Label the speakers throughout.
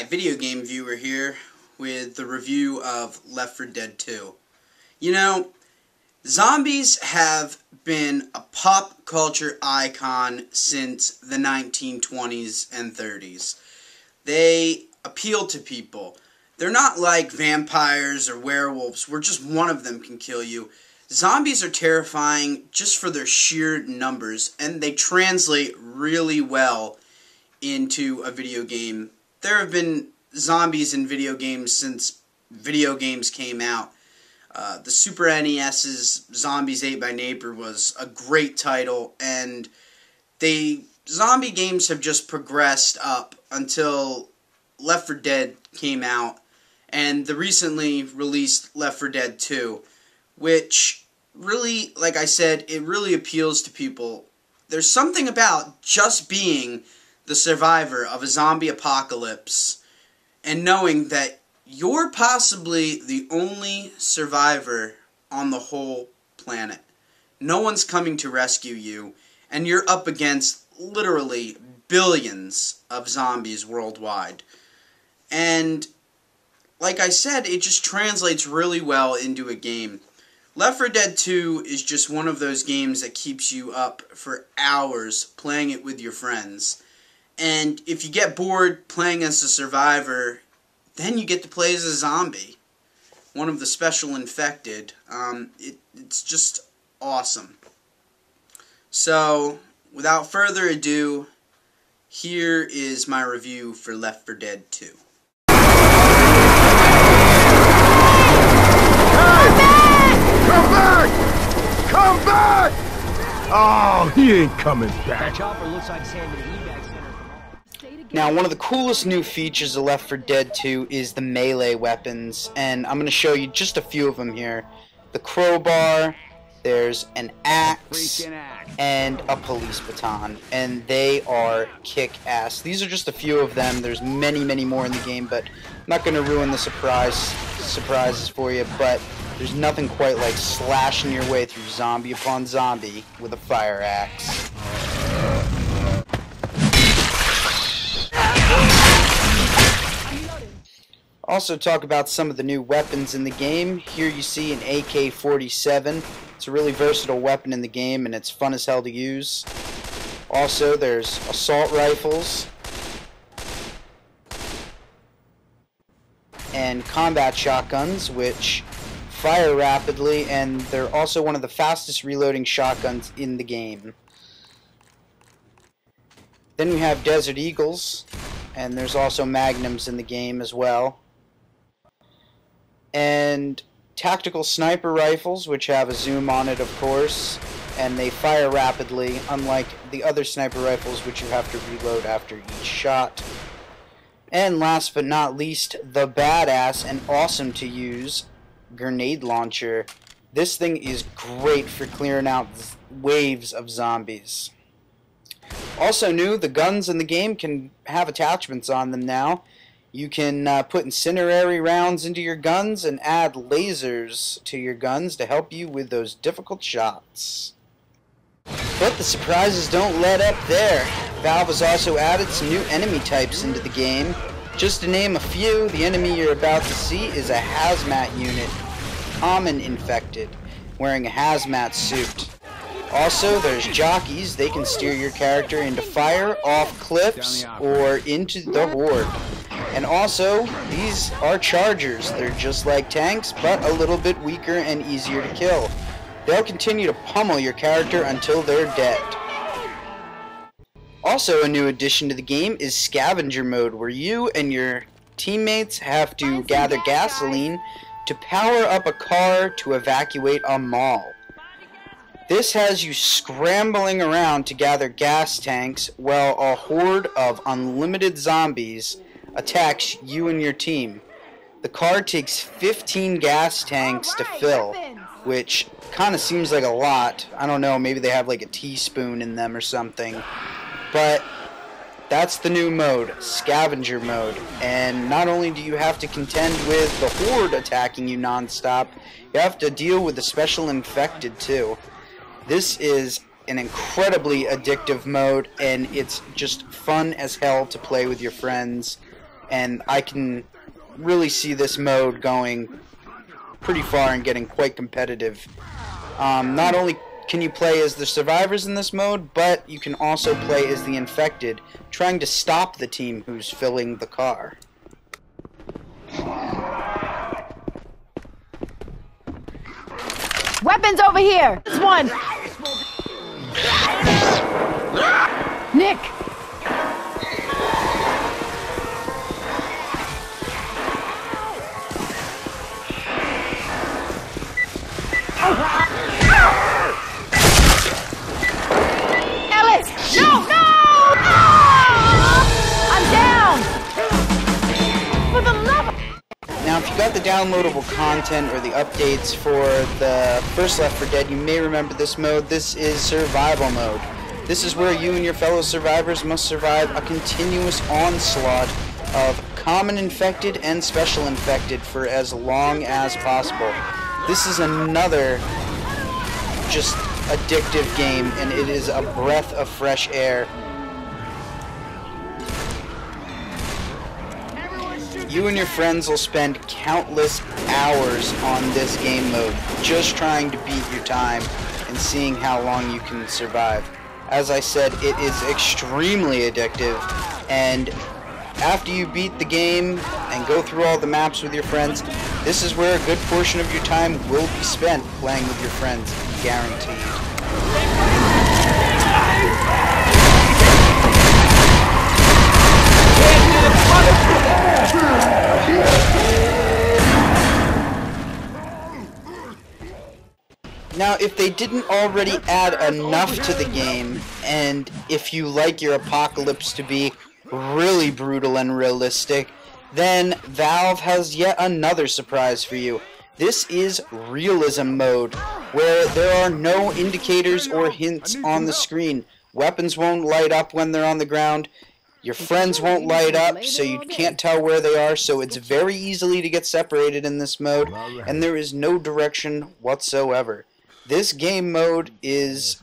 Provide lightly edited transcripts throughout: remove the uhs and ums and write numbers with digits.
Speaker 1: Hi, video game viewer here with the review of Left 4 Dead 2. You know, zombies have been a pop culture icon since the 1920s and 30s. They appeal to people. They're not like vampires or werewolves where just one of them can kill you. Zombies are terrifying just for their sheer numbers, and they translate really well into a video game. There have been zombies in video games since video games came out. The Super NES's Zombies Ate by Neighbor was a great title, and zombie games have just progressed up until Left 4 Dead came out, and the recently released Left 4 Dead 2, which really, like I said, it really appeals to people. There's something about just being the survivor of a zombie apocalypse and knowing that you're possibly the only survivor on the whole planet. No one's coming to rescue you, and you're up against literally billions of zombies worldwide. And like I said, it just translates really well into a game. Left 4 Dead 2 is just one of those games that keeps you up for hours playing it with your friends. And if you get bored playing as a survivor, then you get to play as a zombie. One of the special infected. It's just awesome. So, without further ado, here is my review for Left 4 Dead 2.
Speaker 2: Come back! Come back! Oh, he ain't coming back.
Speaker 1: Now, one of the coolest new features of Left 4 Dead 2 is the melee weapons, and I'm going to show you just a few of them here. The crowbar, there's an axe, and a police baton, and they are kick-ass. These are just a few of them. There's many, many more in the game, but I'm not going to ruin the surprises for you, but there's nothing quite like slashing your way through zombie upon zombie with a fire axe. Also talk about some of the new weapons in the game. Here you see an AK-47. It's a really versatile weapon in the game, and it's fun as hell to use. Also, there's assault rifles and combat shotguns, which fire rapidly, and they're also one of the fastest reloading shotguns in the game. Then we have Desert Eagles, and there's also Magnums in the game as well. And tactical sniper rifles, which have a zoom on it, of course, and they fire rapidly, unlike the other sniper rifles, which you have to reload after each shot. And last but not least, the badass and awesome to use grenade launcher. This thing is great for clearing out waves of zombies. Also new, the guns in the game can have attachments on them now. You can put incendiary rounds into your guns and add lasers to your guns to help you with those difficult shots. But the surprises don't let up there. Valve has also added some new enemy types into the game. Just to name a few, the enemy you're about to see is a hazmat unit, common infected, wearing a hazmat suit. Also, there's jockeys. They can steer your character into fire, off cliffs, or into the horde. And also, these are chargers. They're just like tanks, but a little bit weaker and easier to kill. They'll continue to pummel your character until they're dead. Also, a new addition to the game is scavenger mode, where you and your teammates have to gather gasoline to power up a car to evacuate a mall. This has you scrambling around to gather gas tanks while a horde of unlimited zombies attacks you and your team. The car takes 15 gas tanks to fill, which kind of seems like a lot. I don't know, maybe they have like a teaspoon in them or something. But that's the new mode, scavenger mode. And not only do you have to contend with the horde attacking you non-stop, you have to deal with the special infected too. This is an incredibly addictive mode, and it's just fun as hell to play with your friends.
Speaker 3: and I can really see this mode going pretty far and getting quite competitive. Not only can you play as the survivors in this mode, but you can also play as the infected, trying to stop the team who's filling the car.
Speaker 4: Weapons over here! This one! Nick! Ellis! No! No! I'm down! For the love of...
Speaker 3: Now, if you got the downloadable content or the updates for the first Left 4 Dead, you may remember this mode. This is survival mode. This is where you and your fellow survivors must survive a continuous onslaught of common infected and special infected for as long as possible. This is another just addictive game, and it is a breath of fresh air. You and your friends will spend countless hours on this game mode, just trying to beat your time and seeing how long you can survive. As I said, it is extremely addictive, and after you beat the game and go through all the maps with your friends, this is where a good portion of your time will be spent playing with your friends, guaranteed. Now, if they didn't already add enough to the game, and if you like your apocalypse to be really brutal and realistic, then Valve has yet another surprise for you. This is realism mode, where there are no indicators or hints on the screen. Weapons won't light up when they're on the ground. Your friends won't light up, so you can't tell where they are, so it's very easily to get separated in this mode, and there is no direction whatsoever. This game mode is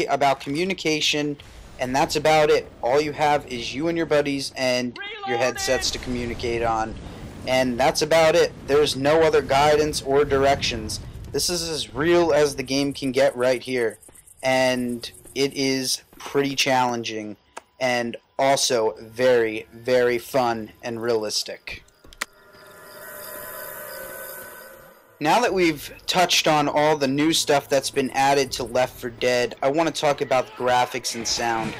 Speaker 3: about communication, and that's about it. All you have is you and your buddies and your headsets to communicate on, and that's about it. There's no other guidance or directions. This is as real as the game can get right here, and it is pretty challenging and also very, very fun and realistic. Now that we've touched on all the new stuff that's been added to Left 4 Dead, I want to talk about the graphics and sound.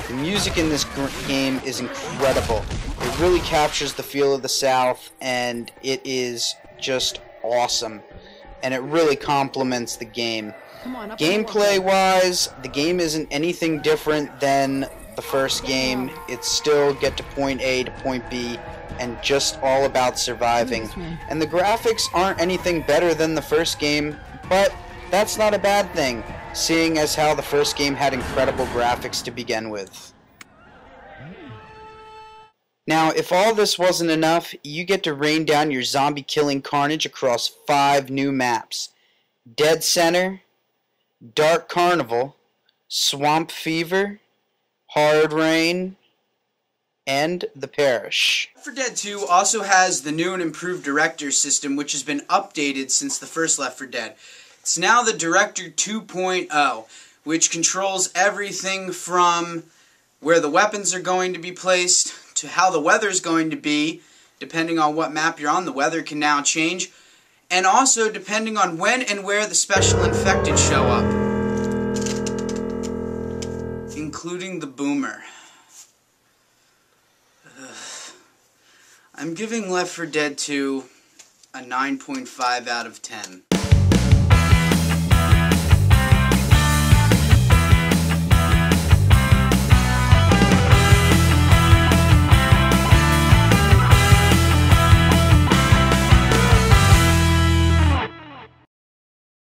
Speaker 3: The music in this game is incredible. It really captures the feel of the South, and it is just awesome. And it really complements the game. Gameplay-wise, the game isn't anything different than the first game. It's still get to point A to point B, and just all about surviving. And the graphics aren't anything better than the first game, but that's not a bad thing, seeing as how the first game had incredible graphics to begin with. Now, if all this wasn't enough, you get to rain down your zombie killing carnage across 5 new maps: Dead Center, Dark Carnival, Swamp Fever, Hard Rain, and The Parish.
Speaker 1: Left 4 Dead 2 also has the new and improved Director system, which has been updated since the first Left 4 Dead. It's now the Director 2.0, which controls everything from where the weapons are going to be placed to how the weather's going to be. Depending on what map you're on, the weather can now change. And also depending on when and where the special infected show up, including the Boomer. I'm giving Left 4 Dead 2 a 9.5 out of 10.